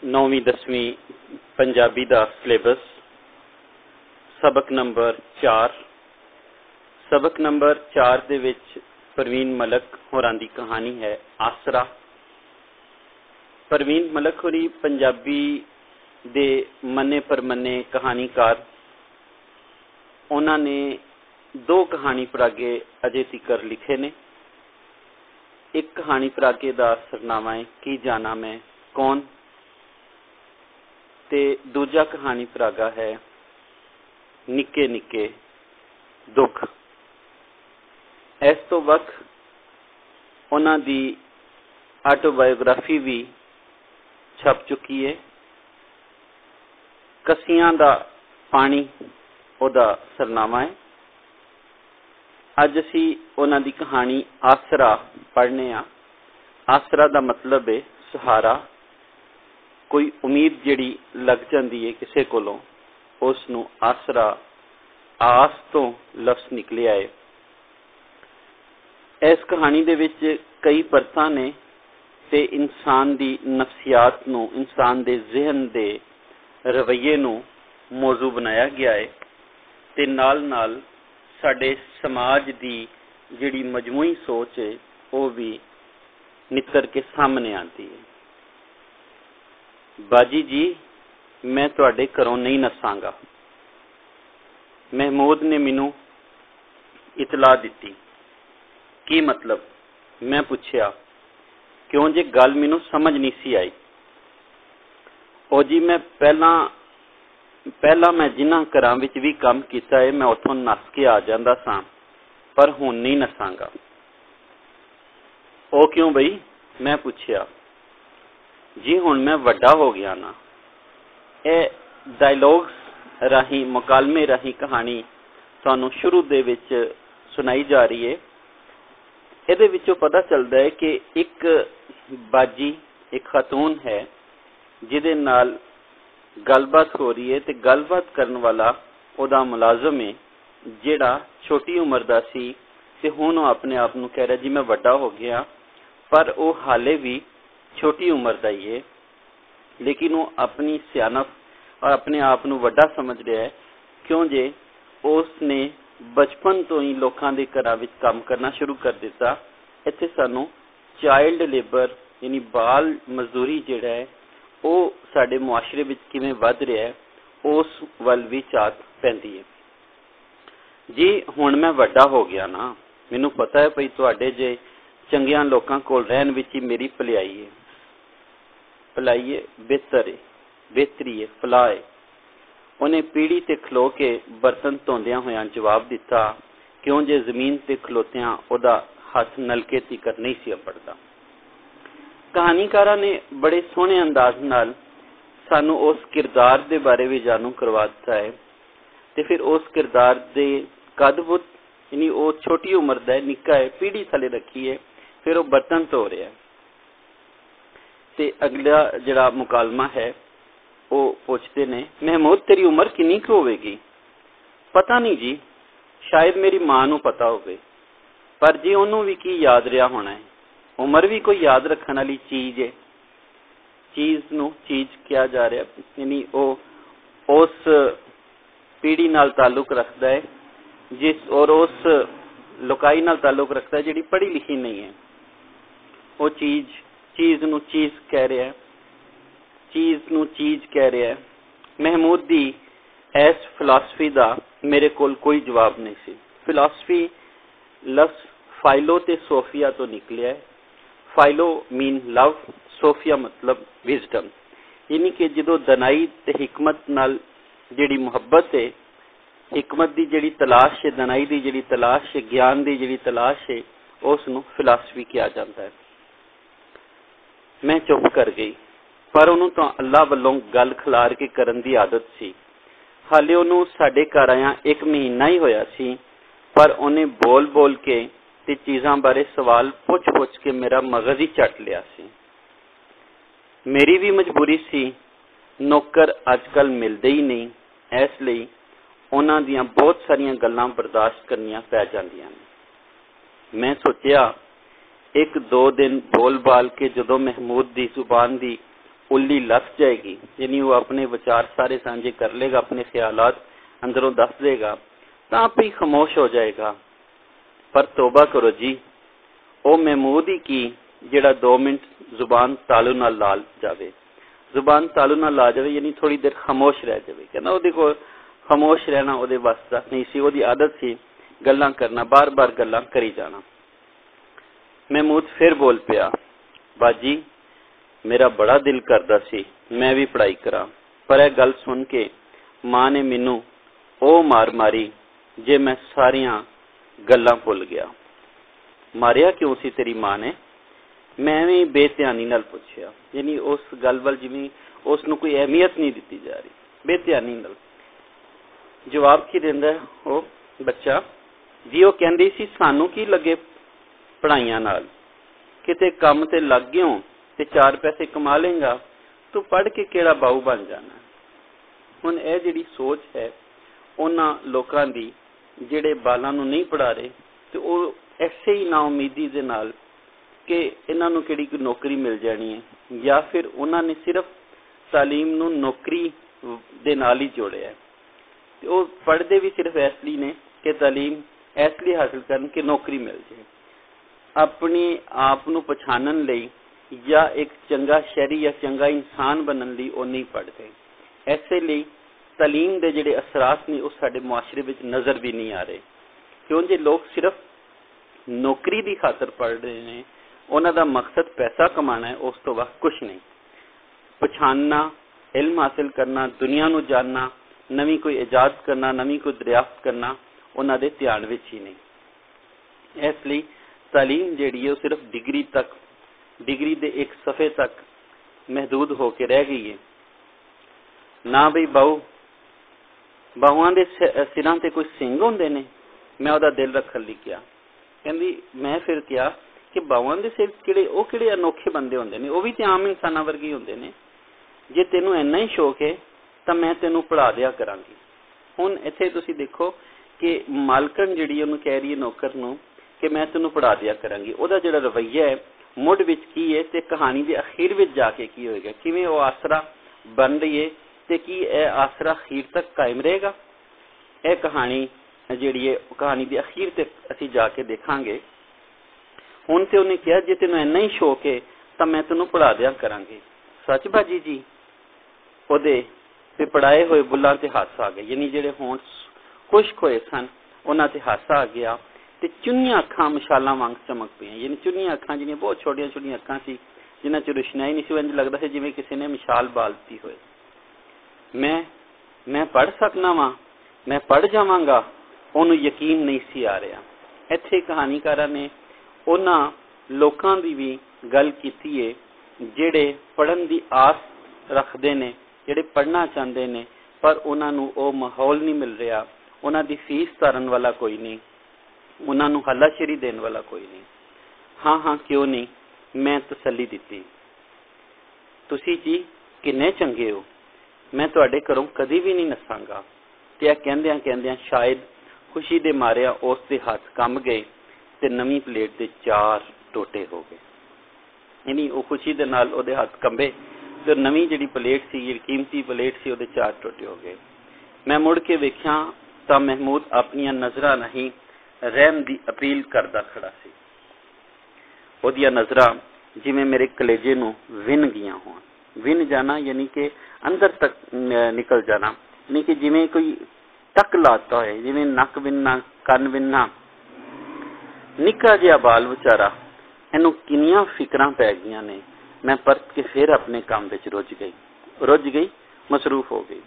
9वीं 10वीं पंजाबी का सिलेबस सबक नंबर 4। सबक नंबर 4 दे विच परवीन मलक होरां दी कहानी है आसरा। परवीन मलक होरी पंजाबी दे मन्ने परमन्ने कहानीकार। उन्होंने 2 कहानी परागे अजे तिकर लिखे ने। एक कहानी परागे का सरनामा है की जाना मैं कौन, ते दूजा कहानी परागा है निके निके दुख। इस तो वक्त उन्हां दी ऑटोबायोग्राफी भी छप चुकी है। कसियां दा पानी उहदा सरनामा है। अज असी उन्हां दी कहानी आसरा पढ़ने आ। आसरा दा मतलब है सहारा, कोई उम्मीद जिहड़ी लग जाती है किसी कोलों, उसनूं आसरा, आस तो लफ्ज़ निकलिया है। इस कहानी दे विच कई परतां ने ते इंसान दी नफसियात नूं, इंसान दे जहन दे रवैये नूं मौजू बनाया गया है ते नाल नाल साडे समाज दी जिहड़ी मजमूई सोच है वो भी नितर के सामने आती है। बाजी जी, मैं तुहाडे घरों नहीं नसांगा। महमूद ने मैनू इतला दी। की मतलब? मैं पूछया। क्यों जे गल मैनू समझ नहीं सी आई। ओ जी, मैं पहला मैं जिन्हां घरां विच भी काम कीता है मैं उत्थों नस के आ जांदा सां, पर हुण नहीं नसांगा। ओ क्यों बई? मैं पूछया। जी हुण मैं वड्डा हो गया ना। ये डायलॉग्स राही, मुकालमे राही कहानी तुहानूं शुरू दे विच सुनाई जा रही है। इहदे विचों पता चलता है कि एक बाजी, एक खातून है जिहदे नाल गलबात हो रही है ते गलबात करन वाला उहदा मुलाजम है जिहड़ा छोटी उम्र दा सी ते हुण वो अपने आप नूं कह रहा जी मैं वड्डा हो गया, पर वो हाले भी छोटी उम्र दा ही है। लेकिन वो अपनी सियानत और अपने आप नूं वड्डा समझ रहा है, क्यों जे उसने बचपन तो ही लोगों के घरां विच काम करना शुरू कर दिता। इत्थे सानूं चाइल्ड लेबर यानी बाल मजदूरी जिहड़ा है वो साडे मुआशरे विच किवें वध रहा है, उस वल भी झात पैंदी है। जी हुण मैं वड्डा हो गया ना, मैनूं पता है भई तुहाडे जे चंगियां लोकां कोल रहन विच ही मेरी भलाई है। भलाई है, बेहतर है, बेहतरी है, फलाह है। उन्हें पीढ़ी ते खलो के बर्तन धोंदियां होयां जवाब दिता, क्यों जे जमीन ते खलोतियां उहदा हथ नलके तिकर नहीं सी अपड़दा। कहानीकारा ने बड़े सोहने अंदाज नाल सानू उस किरदार दे बारे भी जानू करवा दिता है ते फिर उस किरदार दे कदबुत यानी वो छोटी उम्र दा है, निक्का है, पीढ़ी थले रखी है, फिर वो बर्तन धो रहा है। ते अगला जिहड़ा मुकालमा है वो पूछते ने, महमूद तेरी उम्र कितनी की होवेगी? पता नहीं जी, शायद मेरी मां नूं पता होवे, पर जी उन्होंने भी की याद रहा होना है। उम्र भी कोई याद रखने वाली चीज है। चीज नूं चीज किया जा रहा, यानी वो उस पीढ़ी नाल ताल्लुक रखता है जिस, और उस लुकाई नाल ताल्लुक रखता है जिहड़ी पढ़ी लिखी नहीं है। वो चीज नूं चीज कह रहा है, चीज नूं चीज कह रहा है। महमूद दी इस फिलासफी का मेरे कोल कोई जवाब नहीं सी। फिलासफी लफ्ज़ फाइलो ते सोफिया तो निकलिया है। फाइलो मीन लव, सोफिया मतलब विजडम, यानी कि जो दनाई ते हिकमत नाल जिहड़ी मुहब्बत है, हिकमत दी जिहड़ी तलाश है, दनाई दी जिहड़ी तलाश है, ज्ञान दी जिहड़ी तलाश है, उसनूं फिलासफी कहा जाता है। मैं चुप कर गई, पर उन्होंने तो अल्लाह वालों गल खिलार के करन दी आदत सी। हाले उन्होंने साडे घर आया 1 महीना ही होया सी, पर उन्हें बोल बोल के ते चीज़ां बारे सवाल पुछ पुछ के मेरा मगज ही चट लिया सी। मेरी भी मजबूरी सी, नौकर अजकल मिलते ही नहीं, इसलिए उन्हां दियां बहुत सारियां गल्लां बर्दाश्त करनियां पै जांदियां ने। मैं सोचिया 1-2 दिन बोल बाल के जदों महमूद दी जुबान दी उल्ली लस जाएगी, यानी वो अपने विचार सारे साझे कर लेगा, अपने ख्यालात अंदरों दस देगा, तो आप ही खामोश हो जाएगा। पर तौबा करो जी, वो महमूद ही की जिहड़ा 2 मिनट जुबान तालू नाल ला जावे, जुबान तालू नाल ला जावे, यानी थोड़ी देर खामोश रह जावे। कहना वो देखो खामोश रहना ਉਹਦੇ ਵੱਸ ਦਾ नहीं सी, ਉਹਦੀ आदत सी गल्लां करना, बार बार गल्लां करी जाना। महमूद फिर बोल पिया, बाजी मेरा बड़ा दिल करदा सी मैं भी पढ़ाई करा, पर यह गल सुन के मां ने मैनू ओ मार मारी जे मैं सारियां गल्लां भुल गया। मारिया क्यों सी तेरी मां ने? मैं भी बेध्यानी नाल पुछया, यानी उस गल वल जिवें उसनूं कोई अहमियत नहीं दी जा रही, बेध्यानी नाल। जवाब की दिंदा वो बच्चा जी, वो कहंदी सी सानू की लगे पढ़ाइयां नाल, किते काम ते लग गयो ते 4 पैसे कमा लेंगा, तू पढ़ के किहड़ा बाऊ बन जाना। हुण यह जिहड़ी सोच है उन्हां लोकां दी जिहड़े बालां नूं नहीं पढ़ा रहे, ते वो ऐसे ही नाउमीदी दे नाल कि इन्हां नूं किहड़ी कोई नौकरी मिल जानी है, या फिर उन्हां ने सिर्फ तालीम नूं नौकरी दे नाल ही जोड़िया है। वो पढ़ते भी सिर्फ इसलिए ने कि तालीम इसलिए हासिल करन कि नौकरी मिल जाए, अपने आप नूं पछाणन लई या एक चंगा शहरी या चंगा इंसान बनन लई वो नहीं पढ़ते। ऐसे लिए तालीम के जिहड़े असरात ने उस साडे मुआशरे विच नज़र भी नहीं आ रहे, क्यों जे लोग सिर्फ नौकरी की खातर पढ़ रहे हैं, उन्हां दा मकसद पैसा कमाना है, उस तो वक्त कुछ नहीं। पछाणना, इल्म हासिल करना, दुनिया नूं जानना, नवी कोई इजाद करना, नवी कोई दरियाफ्त करना उन्हां दे ध्यान विच ही नहीं। इसलिए तालीम जिहड़ी है सिर्फ डिग्री तक, डिग्री दे एक सफ़े तक महदूद होकर रह गई है। ना बई बाहुआं दे सिरां ते कोई सिंग होंदे ने? मैं उहदा दिल रखण लई किहा। कहंदी मैं फिर किहा कि बाहुआं दे सिर किहड़े अनोखे बंदे होंदे ने, वो भी ते आम इंसानां वर्गे ही होंदे ने। जे तैनूं इन्ना ही शौक है तो मैं तेनू पढ़ा दिया करांगी। हुण इत्थे तुसीं देखो कि मालकन जिहड़ी उहनूं कह रही है नौकर नूं कि मैं तेनू पढ़ा दिया करांगी, उहदा जिहड़ा रवैया है मुढ़ विच की है ते कहानी दे अखीर विच जाके की होएगा, किवें वो आसरा बन रही है ते की यह आसरा अखीर तक कायम रहेगा। यह कहानी जिहड़ी है कहानी दे अखीर ते असीं जाके देखांगे। हुण ते उहने कहा जे तैनूं इन्ना ही शौक है तो मैं तेनू पढ़ा दिया करांगी। सच बाजी जी? उहदे ते पढ़ाए हुए बुल्लां ते हासा आ गया, यानी जिहड़े होंठ खुश्क होए सन उन्हां ते हासा आ गया ते चुनियां अखां मशालां वांग चमक पईयां, यानी चुनियां अखां जिहड़ियां बहुत छोटियां छोटियां अखां सी जिन्हां च रोशनाई नहीं सी, इंज लगदा है जिवें किसी ने मिसाल बाल दी होए। मैं पढ़ सकना वां, मैं पढ़ जावांगा, उहनूं यकीन नहीं सी आ रहा। इत्थे कहानीकारां ने उन्हां लोकां दी भी गल कीती है जिहड़े पढ़न दी आस रखदे ने, जिहड़े पढ़ना चाहते हैं, पर उन्होंने वो माहौल नहीं मिल रहा, उन्होंने फीस तारन वाला कोई नहीं, उन्होंने हलाशेरी देने वाला कोई नहीं। हाँ हाँ क्यों नहीं, मैं तसल्ली दी। तुसी जी किन्ने चंगे हो, मैं तुहाडे घरों कदी भी नहीं नसांगा। ते आ कहंदियां कहंदियां शायद खुशी दे मारिया उस दे हाथ कम गए ते नवीं प्लेट दे 4 टोटे हो गए, यानी वो खुशी दे नाल उहदे हाथ कंबे तो नवीं जिहड़ी प्लेट सी, जिहड़ी कीमती प्लेट सी, उहदे 4 टोटे हो गए। मैं मुड़ के वेख्या तो महमूद अपनियां नज़रां नहीं रहम दी अपील करदा खड़ा सी। उहदियां नज़रां जिवें मेरे कलेजे नूं विन गईयां होण। विन जाना यानी कि अंदर तक निकल जाना, यानी कि जिवें कोई टक लाता होए, जिवें नक विनना, कन विनना। निक्का जिहा बाल विचारा, इहनूं किन्नियां फिकरां पै गईयां ने। मैं परत के फिर अपने काम विच रुझ गई, मसरूफ हो गई।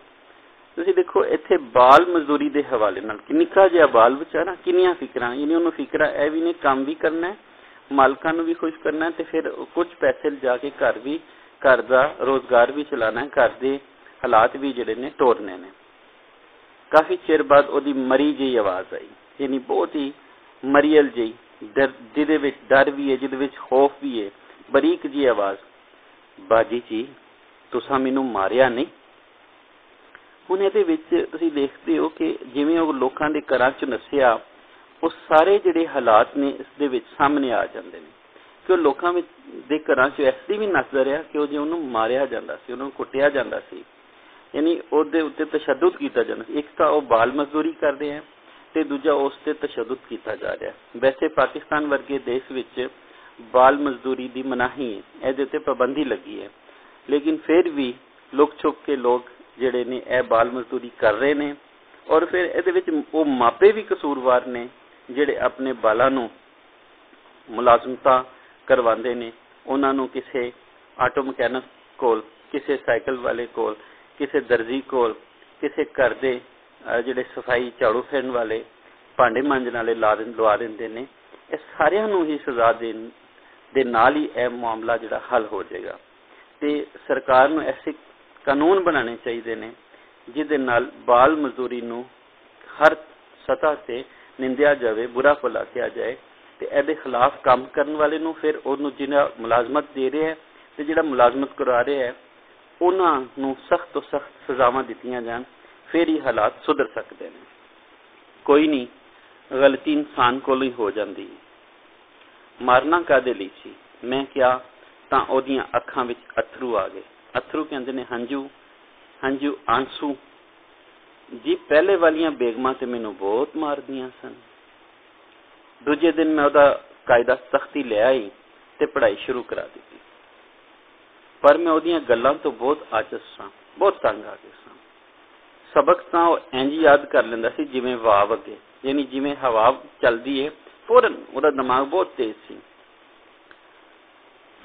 तुसीं देखो इत्थे बाल मजदूरी के हवाले नाल निक्का जिहा बाल विचारा, किन्नियां फिकरां, यानी उन्होंने फिकरा यह भी ने काम भी करना है, मालकां नूं भी खुश करना है, ते फिर कुछ पैसे जाके घर दा रोजगार भी चलाना है, घर दे हालात भी जिहड़े ने टोरने ने। काफ़ी चिर बाद उहदी मरी जी आवाज़ आई, यानी बहुत ही मरीयल जी, जिहदे विच डर भी है, जिहदे विच खौफ भी है, बरीक जी आवाज़, बाजी जी तुसां मैनूं मारिया नहीं? हुण इहदे विच तुसीं देखदे हो कि जिवें वो लोकां दे घरां च नस्सिया, वो सारे जिहड़े हालात ने इस दे विच सामने आ जांदे ने। कि वो लोगों ਦੇ ਘਰਾਂ 'ਚ ਇਸ ਲਈ ਵੀ ਨੱਚਦਾ ਰਿਹਾ ਕਿ ਉਹ ਜੇ ਉਹਨੂੰ ਮਾਰਿਆ ਜਾਂਦਾ ਸੀ, ਉਹਨੂੰ ਕੁੱਟਿਆ ਜਾਂਦਾ ਸੀ, ਯਾਨੀ ਉਹਦੇ ਉੱਤੇ ਤਸ਼ੱਦਦ ਕੀਤਾ ਜਾਂਦਾ ਸੀ। ਇੱਕ ਤਾਂ ਉਹ ਬਾਲ ਮਜ਼ਦੂਰੀ ਕਰਦੇ ਹੈ ਤੇ ਦੂਜਾ ਉਸ ਤੇ ਤਸ਼ੱਦਦ ਕੀਤਾ ਜਾ ਰਿਹਾ। ਵੈਸੇ ਪਾਕਿਸਤਾਨ ਵਰਗੇ ਦੇਸ਼ ਵਿੱਚ ਬਾਲ ਮਜ਼ਦੂਰੀ ਦੀ ਮਨਾਹੀ ਹੈ, ਇਹਦੇ ਉੱਤੇ ਪਾਬੰਦੀ ਲੱਗੀ ਹੈ, ਲੇਕਿਨ ਫਿਰ ਵੀ ਲੁਕ ਛੁਪ ਕੇ ਲੋਕ ਜਿਹੜੇ ਨੇ ਇਹ ਬਾਲ ਮਜ਼ਦੂਰੀ ਕਰ ਰਹੇ ਨੇ। ਔਰ ਫਿਰ ਇਹਦੇ ਵਿੱਚ ਉਹ ਮਾਪੇ ਵੀ ਕਸੂਰਵਾਰ ਨੇ ਜਿਹੜੇ ਆਪਣੇ ਬਾਲਾਂ ਨੂੰ ਮੁਲਾਜ਼ਮਤਾਂ ਕਰਵਾਉਂਦੇ ਨੇ, ਉਹਨਾਂ ਨੂੰ ਕਿਸੇ ਆਟੋ ਮਕੈਨਿਕ ਕੋਲ, ਕਿਸੇ ਸਾਈਕਲ ਵਾਲੇ ਕੋਲ, ਕਿਸੇ ਦਰਜੀ ਕੋਲ, ਕਿਸੇ ਘਰ ਦੇ ਜਿਹੜੇ ਸਫਾਈ ਝਾੜੂ ਫੇਰਨ ਵਾਲੇ, ਭਾਂਡੇ ਮਾਂਜਣ ਵਾਲੇ ਲਵਾ ਦਿੰਦੇ ਨੇ। ਇਹ ਸਾਰਿਆਂ ਨੂੰ ਹੀ ਸਜ਼ਾ ਦੇਣ ਦੇ ਨਾਲ ਹੀ ਇਹ ਮਾਮਲਾ ਜਿਹੜਾ ਹੱਲ ਹੋ ਜਾਏਗਾ। ਤੇ ਸਰਕਾਰ ਨੂੰ ਐਸੇ ਕਾਨੂੰਨ ਬਣਾਉਣੇ ਚਾਹੀਦੇ ਨੇ ਜਿਹਦੇ ਨਾਲ ਬਾਲ ਮਜ਼ਦੂਰੀ ਨੂੰ ਹਰ ਸਤਹ ਤੇ ਨਿੰਦਿਆ ਜਾਵੇ, ਬੁਰਾ ਭਲਾ ਕਿਹਾ ਜਾਏ ਤੇ ਇਹਦੇ ਖਿਲਾਫ ਕੰਮ ਕਰਨ ਵਾਲੇ ਨੂੰ, ਫਿਰ ਉਹਨੂੰ ਜਿਹੜਾ ਮੁਲਾਜ਼ਮਤ ਦੇ ਰਿਹਾ ਹੈ ਤੇ ਜਿਹੜਾ ਮੁਲਾਜ਼ਮਤ ਕਰਵਾ ਰਿਹਾ ਹੈ, ਉਹਨਾਂ ਨੂੰ ਸਖਤ ਤੋਂ ਸਖਤ ਸਜ਼ਾਵਾਂ ਦਿੱਤੀਆਂ ਜਾਣ, ਫਿਰ ਹੀ ਹਾਲਾਤ ਸੁਧਰ ਸਕਦੇ ਨੇ। ਕੋਈ ਨਹੀਂ, ਗਲਤੀ ਇਨਸਾਨ ਕੋਲੋਂ ਹੀ ਹੋ ਜਾਂਦੀ ਹੈ। ਮਾਰਨਾ ਕਾਹਦੇ ਲਈ ਸੀ? ਮੈਂ ਕਿਹਾ ਤਾਂ ਉਹਦੀਆਂ ਅੱਖਾਂ ਵਿੱਚ ਅਥਰੂ ਆ ਗਏ। ਅਥਰੂ ਕਹਿੰਦੇ ਨੇ ਹੰਝੂ, ਹੰਝੂ ਆਂਸੂ ਜੀ। ਪਹਿਲੇ ਵਾਲੀਆਂ ਬੇਗਮਾਂ ਤੇ ਮੈਨੂੰ ਬਹੁਤ ਮਾਰਦੀਆਂ ਸਨ। ਦੂਜੇ ਦਿਨ ਮੈਂ ਉਹਦਾ ਕਾਇਦਾ ਸਖਤੀ ਲੈ ਆਈ ਤੇ ਪੜ੍ਹਾਈ ਸ਼ੁਰੂ ਕਰਾ ਦਿੱਤੀ, ਪਰ ਮੈਂ ਉਹਦੀਆਂ ਗੱਲਾਂ ਤੋਂ ਬਹੁਤ ਆਜਜ਼ ਸਾਂ, ਬਹੁਤ ਤੰਗ ਆ ਗਏ ਸਾਂ। ਸਬਕ ਤਾਂ ਉਹ ਇੰਝ ਯਾਦ ਕਰ ਲੈਂਦਾ ਸੀ ਜਿਵੇਂ ਵਾਹ ਵਗੇ, ਯਾਨੀ ਜਿਵੇਂ ਹਵਾ ਚੱਲਦੀ ਹੈ, ਫੌਰਨ ਉਹਦਾ ਦਿਮਾਗ ਬਹੁਤ ਤੇਜ਼ ਸੀ।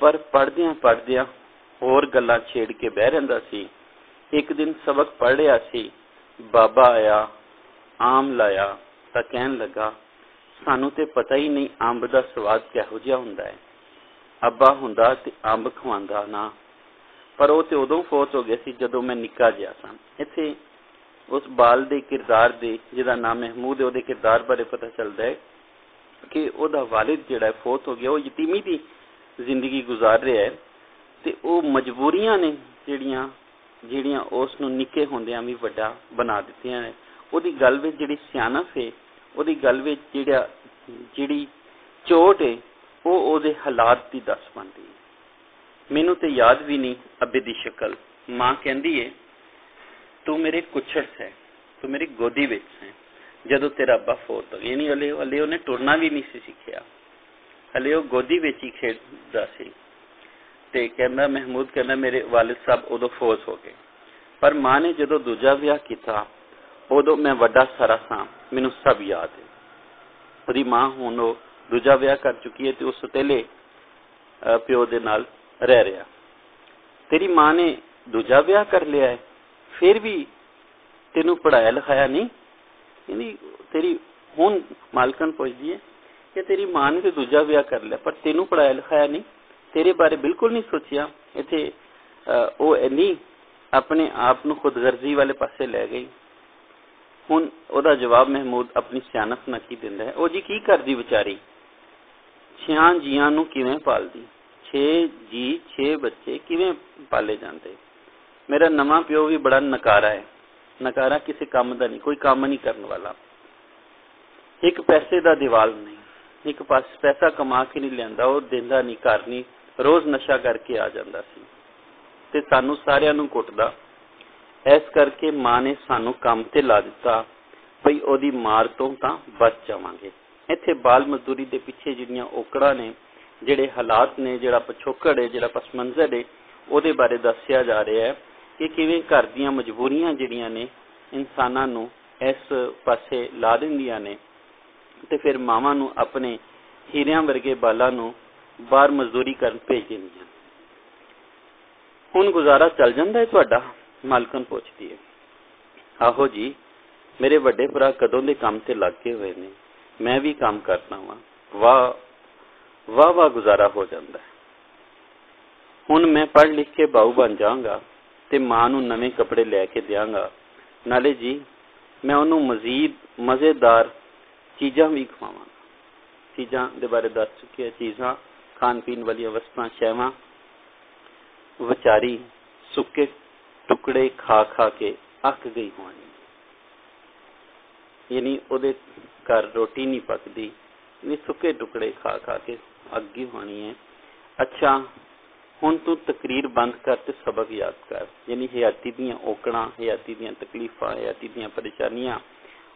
ਪਰ ਪੜ੍ਹਦਿਆਂ ਪੜ੍ਹਦਿਆਂ ਹੋਰ ਗੱਲਾਂ ਛੇੜ ਕੇ ਬਹਿ ਰਹਿੰਦਾ ਸੀ। ਇੱਕ ਦਿਨ ਸਬਕ ਪੜ੍ਹ ਰਿਹਾ ਸੀ, ਬਾਬਾ ਆਇਆ, ਆਮ ਲਾਇਆ ਤਾਂ ਕਹਿਣ ਲੱਗਾ, ਸਾਨੂੰ ਤੇ ਪਤਾ ਹੀ ਨਹੀਂ ਅੰਬ ਦਾ ਸਵਾਦ ਕਿਹੋ ਜਿਹਾ ਹੁੰਦਾ ਹੈ। ਅੱਬਾ ਹੁੰਦਾ ਤੇ ਅੰਬ ਖਵਾਉਂਦਾ ਨਾ, ਪਰ ਉਹ ਤੇ ਉਦੋਂ ਫੌਤ ਹੋ ਗਿਆ ਸੀ ਜਦੋਂ ਮੈਂ ਨਿੱਕਾ ਜਿਹਾ ਸਾਂ। ਇੱਥੇ ਉਸ ਬਾਲ ਦੇ ਕਿਰਦਾਰ ਦੇ, ਜਿਹਦਾ ਨਾਮ ਮਹਿਮੂਦ ਹੈ, ਉਹਦੇ ਕਿਰਦਾਰ ਬਾਰੇ ਪਤਾ ਚੱਲਦਾ ਹੈ ਕਿ ਉਹਦਾ ਵਾਲਿਦ ਜਿਹੜਾ ਫੌਤ ਹੋ ਗਿਆ, ਉਹ ਯਤੀਮੀ ਦੀ ਜ਼ਿੰਦਗੀ ਗੁਜ਼ਾਰ ਰਿਹਾ ਹੈ ਤੇ ਉਹ ਮਜਬੂਰੀਆਂ ਨੇ ਜਿਹੜੀਆਂ ਉਸ ਨੂੰ ਨਿੱਕੇ ਹੁੰਦਿਆਂ ਵੀ ਵੱਡਾ ਬਣਾ ਦਿੱਤੀਆਂ ਨੇ। ਉਹਦੀ ਗੱਲ ਵਿੱਚ ਜਿਹੜੀ ਸਿਆਣਪ ਹੈ, ਉਹਦੀ ਗੱਲ ਵਿੱਚ ਜਿਹੜੀ ਚੋਟ ਹੈ, ਉਹ ਉਹਦੇ ਹਾਲਾਤ ਦੀ ਦੱਸ ਪਾਉਂਦੀ ਹੈ। ਮੈਨੂੰ ਤੇ ਯਾਦ ਵੀ ਨਹੀਂ ਅੱਬੇ ਦੀ ਸ਼ਕਲ। ਮਾਂ ਕਹਿੰਦੀ ਹੈ, ਤੂੰ ਮੇਰੇ ਕੁੱਛੜ ਹੈ, ਤੂੰ ਮੇਰੀ ਗੋਦੀ ਵਿੱਚ ਹੈ ਜਦੋਂ ਤੇਰਾ ਅੱਬਾ ਫੌਤ ਹੋ ਗਿਆ। ਯਾਨੀ ਹਲੇ ਉਹਨੇ ਟੁਰਨਾ ਵੀ ਨਹੀਂ ਸੀ ਸਿੱਖਿਆ, ਹਲੇ ਉਹ ਗੋਦੀ ਵਿੱਚ ਹੀ ਖੇਡਦਾ ਸੀ। ਤੇ ਕਹਿੰਦਾ, ਮਹਿਮੂਦ ਕਹਿੰਦਾ, ਮੇਰੇ ਵਾਲਿਦ ਸਾਹਿਬ ਉਦੋਂ ਫੌਤ ਹੋ ਗਏ, ਪਰ ਮਾਂ ਨੇ ਜਦੋਂ ਦੂਜਾ ਵਿਆਹ ਕੀਤਾ ਉਦੋਂ ਮੈਂ ਵੱਡਾ ਸਾਰਾ ਸਾਂ, ਮੈਨੂੰ ਸਭ ਯਾਦ ਹੈ। ਉਹਦੀ ਮਾਂ ਹੁਣ ਉਹ ਦੂਜਾ ਵਿਆਹ ਕਰ ਚੁੱਕੀ ਹੈ ਤੇ ਉਸ ਸਤੇਲੇ ਪਿਓ ਦੇ ਨਾਲ ਰਹਿ ਰਿਹਾ। ਤੇਰੀ ਮਾਂ ਨੇ ਦੂਜਾ ਵਿਆਹ ਕਰ ਲਿਆ ਹੈ, ਫਿਰ ਵੀ ਤੈਨੂੰ ਪੜ੍ਹਾਇਆ ਲਿਖਾਇਆ ਨਹੀਂ? ਯਾਨੀ ਤੇਰੀ ਹੁਣ ਮਾਲਕਨ ਪੁੱਛਦੀ ਹੈ ਕਿ ਤੇਰੀ ਮਾਂ ਨੇ ਤੇ ਦੂਜਾ ਵਿਆਹ ਕਰ ਲਿਆ, ਪਰ ਤੈਨੂੰ ਪੜ੍ਹਾਇਆ ਲਿਖਾਇਆ ਨਹੀਂ, ਤੇਰੇ ਬਾਰੇ ਬਿਲਕੁਲ ਨਹੀਂ ਸੋਚਿਆ। ਇੱਥੇ ਉਹ ਇੰਨੀ ਆਪਣੇ ਆਪ ਨੂੰ ਖੁਦਗਰਜ਼ੀ ਵਾਲੇ ਪਾਸੇ ਲੈ ਗਈ। ਹੁਣ ਉਹਦਾ ਜਵਾਬ ਮਹਿਮੂਦ ਆਪਣੀ ਸਿਆਣਪ ਨਾਲ ਕੀ ਦਿੰਦਾ ਹੈ, ਉਹ ਜੀ ਕੀ ਕਰਦੀ ਵਿਚਾਰੀ, 6 ਜੀਆਂ ਨੂੰ ਕਿਵੇਂ ਪਾਲਦੀ, 6 ਜੀ 6 ਬੱਚੇ ਕਿਵੇਂ ਪਾਲੇ ਜਾਂਦੇ। ਮੇਰਾ ਨਵਾਂ ਪਿਓ ਵੀ ਬੜਾ ਨਕਾਰਾ ਹੈ, ਨਕਾਰਾ ਕਿਸੇ ਕੰਮ ਦਾ ਨਹੀਂ, ਕੋਈ ਕੰਮ ਨਹੀਂ ਕਰਨ ਵਾਲਾ, ਇੱਕ ਪੈਸੇ ਦਾ ਦੀਵਾਲ ਨਹੀਂ, ਇੱਕ ਪੈਸਾ ਕਮਾ ਕੇ ਨਹੀਂ ਲਿਆਂਦਾ, ਉਹ ਦਿੰਦਾ ਨਹੀਂ, ਘਰ ਨਹੀਂ, ਰੋਜ਼ ਨਸ਼ਾ ਕਰਕੇ ਆ ਜਾਂਦਾ ਸੀ ਤੇ ਸਾਨੂੰ ਸਾਰਿਆਂ ਨੂੰ ਕੁੱਟਦਾ। ਇਸ ਕਰਕੇ ਮਾਂ ਨੇ ਸਾਨੂੰ ਕੰਮ ਤੇ ਲਾ ਦਿੱਤਾ ਭਈ ਉਹਦੀ ਮਾਰ ਤੋਂ ਤਾਂ ਬਚ ਜਾਵਾਂਗੇ। ਇੱਥੇ ਬਾਲ ਮਜ਼ਦੂਰੀ ਦੇ ਪਿੱਛੇ ਜਿਹੜੀਆਂ ਔਕੜਾਂ ਨੇ, ਜਿਹੜੇ ਹਾਲਾਤ ਨੇ, ਜਿਹੜਾ ਪਿਛੋਕੜ ਹੈ, ਜਿਹੜਾ ਪਸ ਮੰਜ਼ਰ ਹੈ, ਉਹਦੇ ਬਾਰੇ ਦੱਸਿਆ ਜਾ ਰਿਹਾ ਹੈ ਕਿ ਕਿਵੇਂ ਘਰ ਦੀਆਂ ਮਜਬੂਰੀਆਂ ਜਿਹੜੀਆਂ ਨੇ ਇਨਸਾਨਾਂ ਨੂੰ ਇਸ ਪਾਸੇ ਲਾ ਦਿੰਦੀਆਂ ਨੇ ਤੇ ਫਿਰ ਮਾਵਾਂ ਨੂੰ ਆਪਣੇ ਹੀਰਿਆਂ ਵਰਗੇ ਬਾਲਾਂ ਨੂੰ ਬਾਹਰ ਮਜ਼ਦੂਰੀ ਕਰਨ ਭੇਜ ਦਿੰਦੀਆਂ। ਹੁਣ ਗੁਜ਼ਾਰਾ ਚੱਲ ਜਾਂਦਾ ਹੈ ਤੁਹਾਡਾ? ਮਾਲਕਨ ਪੁੱਛਦੀ ਹੈ। ਆਹੋ ਜੀ, ਮੇਰੇ ਵੱਡੇ ਭਰਾ ਕਦੋਂ ਦੇ ਕੰਮ ਤੇ ਲੱਗੇ ਹੋਏ ਨੇ, ਮੈਂ ਵੀ ਕੰਮ ਕਰਨਾ ਵਾਂ, ਵਾਹ ਵਾਹ ਗੁਜ਼ਾਰਾ ਹੋ ਜਾਂਦਾ ਹੈ। ਹੁਣ ਮੈਂ ਪੜ੍ਹ ਲਿਖ ਕੇ ਬਾਊ ਬਣ ਜਾਵਾਂਗਾ ਤੇ ਮਾਂ ਨੂੰ ਨਵੇਂ ਕੱਪੜੇ ਲੈ ਕੇ ਦਿਆਂਗਾ, ਨਾਲੇ ਜੀ ਮੈਂ ਉਹਨੂੰ ਮਜ਼ੀਦ ਮਜ਼ੇਦਾਰ ਚੀਜ਼ਾਂ ਵੀ ਖਵਾਵਾਂਗਾ। ਚੀਜ਼ਾਂ ਦੇ ਬਾਰੇ ਦੱਸ ਚੁੱਕੀ ਹੈ, ਚੀਜ਼ਾਂ ਖਾਣ ਪੀਣ ਵਾਲੀਆਂ ਵਸਤਾਂ, ਸ਼ੈਵਾਂ। ਵਿਚਾਰੀ ਸੁੱਕੇ ਟੁਕੜੇ ਖਾ ਖਾ ਕੇ ਅੱਕ ਗਈ ਹੋਣੀ, ਯਾਨੀ ਉਹਦੇ ਘਰ ਰੋਟੀ ਨਹੀਂ ਪੱਕਦੀ, ਸੁੱਕੇ ਟੁਕੜੇ ਖਾ ਖਾ ਕੇ ਅੱਕ ਗਈ ਹੋਣੀ ਹੈ। अच्छा हुण तू तकरीर बंद कर ते सबक याद कर। यानी हयाती दियां औकड़ां, हयाती दियां तकलीफां, हयाती दियां परेशानियां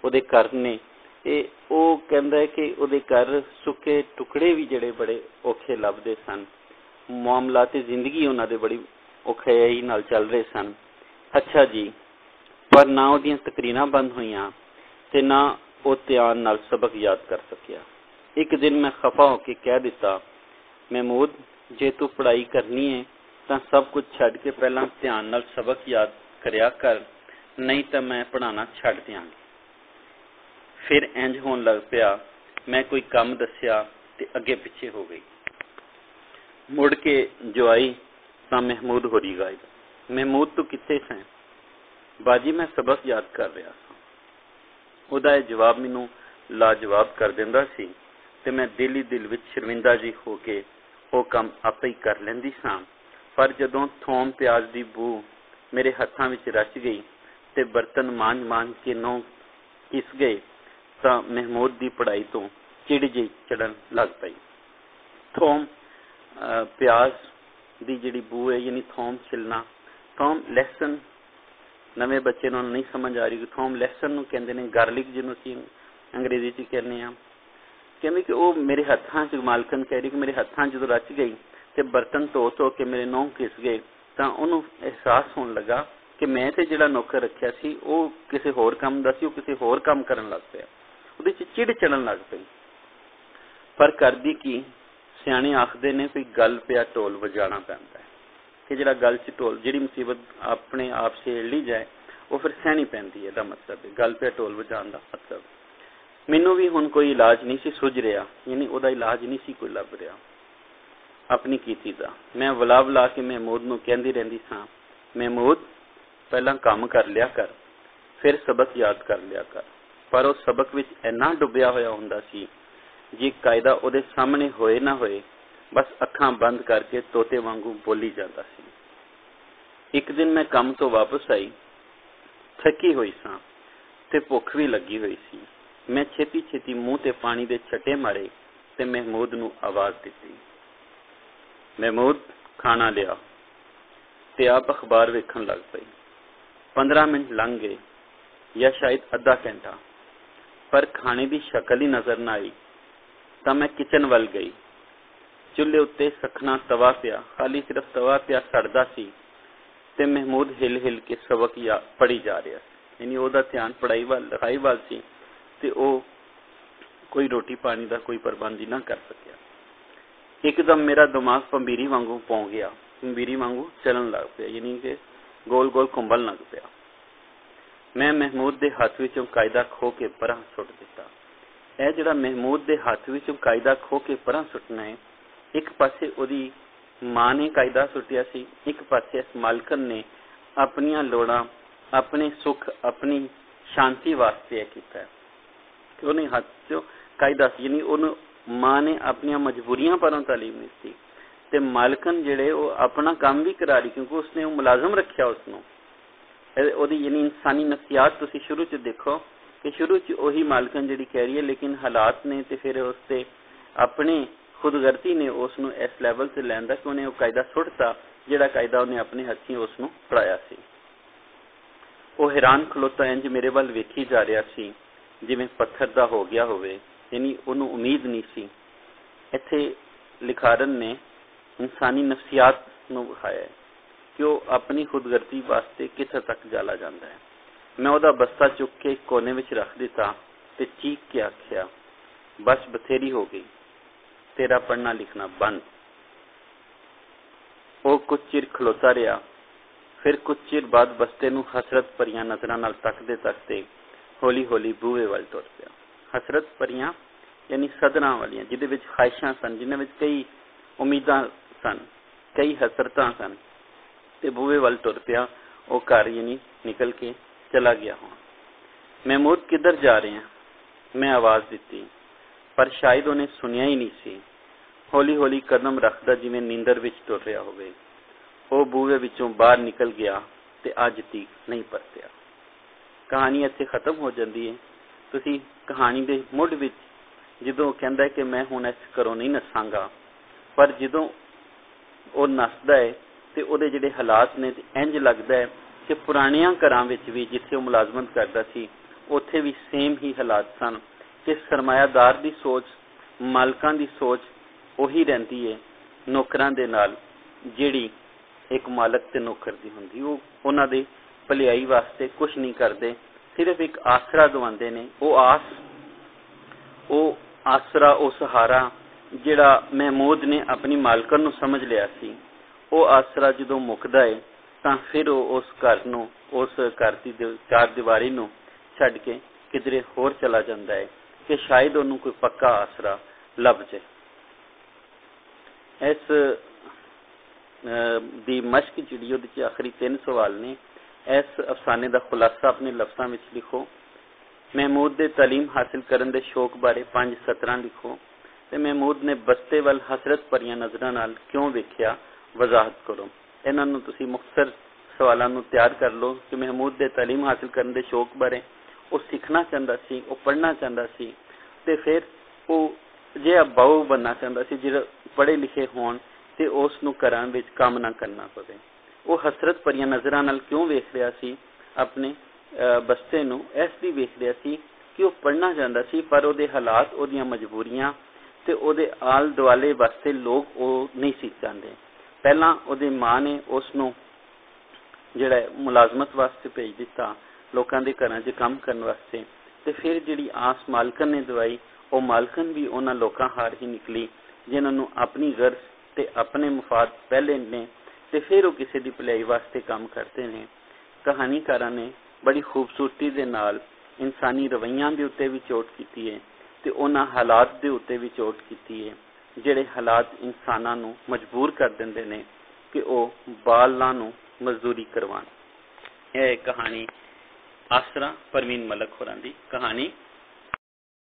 उहदे घर ने। ਉਹ ਕਹਿੰਦਾ है कि ਉਹਦੇ घर सुके टुकड़े भी ਜਿਹੜੇ बड़े औखे ਲੱਭਦੇ सन। मामलात जिंदगी उन्होंने बड़ी औखियाई नाल चल रहे सन। अच्छा जी, पर ना ਉਹਦੀਆਂ तकरीरां बंद होईयां ते ना ਉਹ ਧਿਆਨ नाल सबक याद कर सकिया। एक दिन मैं खफा होके कह दिता, महमूद जे तू पढ़ाई करनी है तो सब कुछ छड़ के पहला ध्यान नाल सबक याद करया कर, नहीं तो मैं पढ़ाना छड़ दियांगी। फिर इंज होन लग पिया, मैं कोई काम दस्या ते अगे पिछे हो गई। मुड़ के जो आई तो महमूद होरी गई, महमूद तू कित्थे सैं? बाजी मैं सबक याद कर रहा था। उहदा जवाब मैनू लाजवाब कर दिंदा सी ते मैं दिल ही दिल विच शर्मिंदा जी हो के वो काम आपे ही कर लैंदी सां। पर जदों थोम प्याज दी बू मेरे हत्थां विच रच गई ते बर्तन मांज मांज के नौ किस गए तो महमूद की पढ़ाई तो चिड़ जी चढ़न लग पई। थोम प्याज की जिहड़ी बू है, यानी थोम छिलना, थोम लहसन, नवे बच्चे नूं नहीं समझ आ रही कि थोम लहसन नूं कहंदे ने, गार्लिक जिन्हों असीं अंग्रेजी च कहने आ। कहंदे कि वो मेरे हत्थां च, मालकन कह रही कि मेरे हत्थां जदों रच गई ते बर्तन धो धो के मेरे नौह घिस गए तो उन्होंने एहसास होने लगा कि मैं तो जिहड़ा नौकर रखिया सी वो किसी होर काम दा सी, वो किसी होर काम करन लग पिया। ਉਹਦੇ ਚ चिड़ चढ़न लग पई। पर करदी की, सियाणे आखदे ने भी गल पिया ढोल वजाना पैंदा है कि जिहड़ा गल च ढोल, जिहड़ी मुसीबत अपने आप छेड़ ली जाए वो फिर सहनी पैंदी है। दा मतलब है गल पिया ढोल वजाण दा मतलब। मैनू भी हुण कोई इलाज नहीं सी सुझ रहा, यानी ਉਹਦਾ इलाज नहीं सी कोई लभ रहा अपनी कीती दा। मैं वला वला के महमूद नूं कहंदी रहिंदी सां, महमूद पहला काम कर लिया कर, फिर सबक याद कर लिया कर। पर उस सबक विच इन्ना डुबिया होया हुंदा सी जी कायदा उहदे सामने होए ना होए बस अखां बंद करके तोते वांगू बोली जाता सी। एक दिन मैं काम तो वापस आई, थकी हुई सां ते भुख भी लगी हुई सी। मैं छेती छेती मुंह ते पानी दे छटे मारे ते महमूद नूं आवाज दिती, महमूद खाना लिया। ते आप अखबार वेखण लग पई। 15 मिनट लंघ गए या शायद अद्धा घंटा, पर खाने की शक्ल ही नजर न आई। तो मैं किचन वल गई। चुल्हे उत्ते सखना तवा पिया, खाली सिर्फ तवा पिया सड़दा सी ते महमूद हिल हिल के सबक पढ़ी जा रहा, यानी ਉਹਦਾ ध्यान पढ़ाई वाल लिखाई वाल सी ते ਉਹ कोई रोटी पानी का कोई प्रबंध ही ना कर सकिया। एकदम मेरा दिमाग पंबीरी वांगू पौ गया, पंबीरी वांगू चलन लग पिया, यानी कि गोल गोल घुंबन लग पिया। मैं महमूद के हथ विचों कायदा खो के परां सुट दिता। यह जिहड़ा महमूद के हथ विचों कायदा खो के परां सुटना है, एक पासे उहदी मां ने कायदा सुटिया सी, एक पासे इस मालकन ने अपनियां लोड़ां, अपने सुख, अपनी शांति वास्ते यह कीता है कि उन्हें हथ चो कायदा सी, यानी उन्होंने मां ने अपनियां मजबूरियां परों तालीम नहीं दी ते मालकन जिहड़े वो अपना काम भी करा रही, क्योंकि उसने वो मुलाजम रखिया उसनों। यानी इंसानी नफसियात तुसी शुरू च देखो कि शुरू च वही मालकन जिहड़ी कह रही है, लेकिन हालात ने ते फिर उसते अपने खुदगर्ती ने उसनों इस लैवल से लैंदा कि उन्हें वो कायदा सुटता जिहड़ा कायदा उन्हें अपने हथीं उसनों पढ़ाया सी। वो हैरान खलोता इंज मेरे वाल वेखी जा रहा सी जिवें पत्थर दा हो गया होवे, यानी उन्होंने उम्मीद नहीं सी। इत्थे लिखारन ने इंसानी नफसियात नूं विखाया है कि वो अपनी खुदगर्ती वास्ते कित्थे तक जाला जाता है। मैं उहदा बस्ता चुक के कोने विच रख दिता ते चीख के आख्या, बस बथेरी हो गई, तेरा पढ़ना लिखना बंद। वो कुछ चिर खलोता रहा, फिर कुछ चिर बाद बस्ते नूं हसरत भरियां नजरां नाल तकदे तकदे हौली हौली बूहे वल तुर पिया। हसरत भरियां यानी सदरां वालियां, जिहदे विच ख्वाहिशां सन, जिन्हां विच कई उम्मीदां सन, कई हसरतां सन, ते बूहे वल तुर पिया। वो घर यानी निकल के चला गया हूँ। महमूद किधर जा रहे हैं? मैं आवाज दी, पर शायद उन्हें सुनिया ही नहीं सी। हौली हौली कदम रखदा जिवें नींदर विच तुर रहा होवे। वो बूहे विचों बाहर निकल गया ते अज तक नहीं परतिया। कहानी इत्थे खत्म हो जाती है। तुसी कहानी दे मुढ़ विच जदों कहंदा है कि मैं हुण इस घरों नहीं नसांगा, पर जदों ਉਹ ਨੱਸਦਾ ਹੈ ਤੇ ਉਹਦੇ ਜਿਹੜੇ ਹਾਲਾਤ ਨੇ ਇੰਜ ਲੱਗਦਾ ਹੈ ਕਿ ਪੁਰਾਣਿਆਂ ਘਰਾਂ ਵਿੱਚ ਵੀ ਜਿੱਥੇ ਉਹ ਮੁਲਾਜ਼ਮਤ ਕਰਦਾ ਸੀ ਉੱਥੇ ਵੀ ਸੇਮ ਹੀ ਹਾਲਾਤ ਸਨ ਕਿ ਸਰਮਾਇਆਦਾਰ ਦੀ ਸੋਚ, ਮਾਲਕਾਂ ਦੀ ਸੋਚ ਉਹੀ ਰਹਿੰਦੀ ਹੈ ਨੌਕਰਾਂ ਦੇ ਨਾਲ ਜਿਹੜੀ ਇੱਕ ਮਾਲਕ ਤੇ ਨੌਕਰ ਦੀ ਹੁੰਦੀ। ਉਹ ਉਹਨਾਂ ਦੇ ਭਲਾਈ ਵਾਸਤੇ ਕੁਛ ਨਹੀਂ ਕਰਦੇ, ਸਿਰਫ ਇੱਕ ਆਸਰਾ ਦਵਾਉਂਦੇ ਨੇ। ਉਹ ਆਸਰਾ, ਉਹ ਸਹਾਰਾ ਜਿਹੜਾ ਮਹਿਮੂਦ ਨੇ ਆਪਣੀ ਮਾਲਕਨ ਨੂੰ ਸਮਝ ਲਿਆ ਸੀ, ਉਹ ਆਸਰਾ ਜਦੋਂ ਮੁੱਕਦਾ ਹੈ ਤਾਂ ਫਿਰ ਉਹ ਉਸ ਘਰ ਨੂੰ, ਉਸ ਘਰ ਦੀ ਚਾਰ ਦੀਵਾਰੀ ਨੂੰ ਛੱਡ ਕੇ ਕਿਧਰੇ ਹੋਰ ਚਲਾ ਜਾਂਦਾ ਹੈ ਕਿ ਸ਼ਾਇਦ ਉਹਨੂੰ ਕੋਈ ਪੱਕਾ ਆਸਰਾ ਲੱਭ ਜਾਏ। ਇਸ ਦੀ ਮਸ਼ਕ ਜਿਹੜੀ ਉਹਦੇ 'ਚ ਆਖਰੀ 3 ਸਵਾਲ ਨੇ। ਇਸ ਅਫਸਾਨੇ ਦਾ ਖੁਲਾਸਾ ਆਪਣੇ ਲਫ਼ਜ਼ਾਂ ਵਿੱਚ ਲਿਖੋ। ਮਹਿਮੂਦ ਦੇ ਤਾਲੀਮ ਹਾਸਿਲ ਕਰਨ ਦੇ ਸ਼ੌਕ ਬਾਰੇ 5 ਸਤਰਾਂ ਲਿਖੋ ਤੇ ਮਹਿਮੂਦ ਨੇ ਬਸਤੇ ਵੱਲ ਹਸਰਤ ਭਰੀਆਂ ਨਜ਼ਰਾਂ ਨਾਲ ਕਿਉਂ ਵੇਖਿਆ, ਵਜ਼ਾਹਤ ਕਰੋ। ਇਹਨਾਂ ਨੂੰ ਤੁਸੀਂ ਮੁਖਤਸਰ ਸਵਾਲਾਂ ਨੂੰ ਤਿਆਰ ਕਰ ਲਓ ਕਿ ਮਹਿਮੂਦ ਦੇ ਤਾਲੀਮ ਹਾਸਿਲ ਕਰਨ ਦੇ ਸ਼ੌਕ ਬਾਰੇ ਉਹ ਸਿੱਖਣਾ ਚਾਹੁੰਦਾ ਸੀ, ਉਹ ਪੜ੍ਹਨਾ ਚਾਹੁੰਦਾ ਸੀ ਤੇ ਫਿਰ ਉਹ ਜੇ ਬਾਊ ਬਣਨਾ ਚਾਹੁੰਦਾ ਸੀ ਜਿਹੜਾ ਪੜ੍ਹੇ ਲਿਖੇ ਹੋਣ ਤੇ ਉਸ ਨੂੰ ਘਰਾਂ ਵਿੱਚ ਕੰਮ ਨਾ ਕਰਨਾ ਪਵੇ। ਉਹ ਹਸਰਤ ਭਰੀਆਂ ਨਜ਼ਰਾਂ ਨਾਲ ਕਿਉਂ ਵੇਖ ਰਿਹਾ ਸੀ ਆਪਣੇ ਬਸਤੇ ਨੂੰ? ਇਸ ਲਈ ਵੇਖ ਰਿਹਾ ਸੀ ਕਿ ਉਹ ਪੜ੍ਹਨਾ ਚਾਹੁੰਦਾ ਸੀ ਪਰ ਉਹਦੇ ਹਾਲਾਤ, ਉਹਦੀਆਂ ਮਜਬੂਰੀਆਂ ਤੇ ਉਹਦੇ ਆਲ ਦੁਆਲੇ ਵਾਸਤੇ ਲੋਕ ਉਹ ਨਹੀਂ ਸੀ ਚਾਹੁੰਦੇ। ਪਹਿਲਾਂ ਉਹਦੀ ਮਾਂ ਨੇ ਉਸ ਨੂੰ ਜਿਹੜਾ ਮੁਲਾਜ਼ਮਤ ਵਾਸਤੇ ਭੇਜ ਦਿੱਤਾ, ਲੋਕਾਂ ਦੇ ਘਰਾਂ 'ਚ ਕੰਮ ਕਰਨ ਵਾਸਤੇ, ਤੇ ਫਿਰ ਜਿਹੜੀ ਆਸ ਮਾਲਕਨ ਨੇ ਦਵਾਈ, ਉਹ ਮਾਲਕਨ ਵੀ ਉਹਨਾਂ ਲੋਕਾਂ ਹਾਰ ਹੀ ਨਿਕਲੀ ਜਿਨ੍ਹਾਂ ਨੂੰ ਆਪਣੀ ਗਰਜ਼ ਤੇ ਆਪਣੇ ਮੁਫਾਦ ਪਹਿਲੇ ਨੇ ਤੇ ਫਿਰ ਉਹ ਕਿਸੇ ਦੀ ਭਲਾਈ ਵਾਸਤੇ ਕੰਮ ਕਰਦੇ ਨੇ। ਕਹਾਣੀਕਾਰਾਂ ਨੇ ਬੜੀ ਖੂਬਸੂਰਤੀ ਦੇ ਨਾਲ ਇਨਸਾਨੀ ਰਵੱਈਆਂ ਦੇ ਉੱਤੇ ਵੀ ਚੋਟ ਕੀਤੀ ਹੈ ਤੇ ਉਹਨਾਂ ਹਾਲਾਤ ਦੇ ਉੱਤੇ ਵੀ ਚੋਟ ਕੀਤੀ ਹੈ ਜਿਹੜੇ ਹਾਲਾਤ ਇਨਸਾਨਾਂ ਨੂੰ ਮਜਬੂਰ ਕਰ ਦਿੰਦੇ ਨੇ ਕਿ ਉਹ ਬਾਲਾਂ ਨੂੰ ਮਜ਼ਦੂਰੀ ਕਰਵਾਉਣ। ਇਹ ਕਹਾਣੀ ਆਸਰਾ ਪਰਵੀਨ ਮਲਕ ਹੋਰਾਂ ਦੀ ਕਹਾਣੀ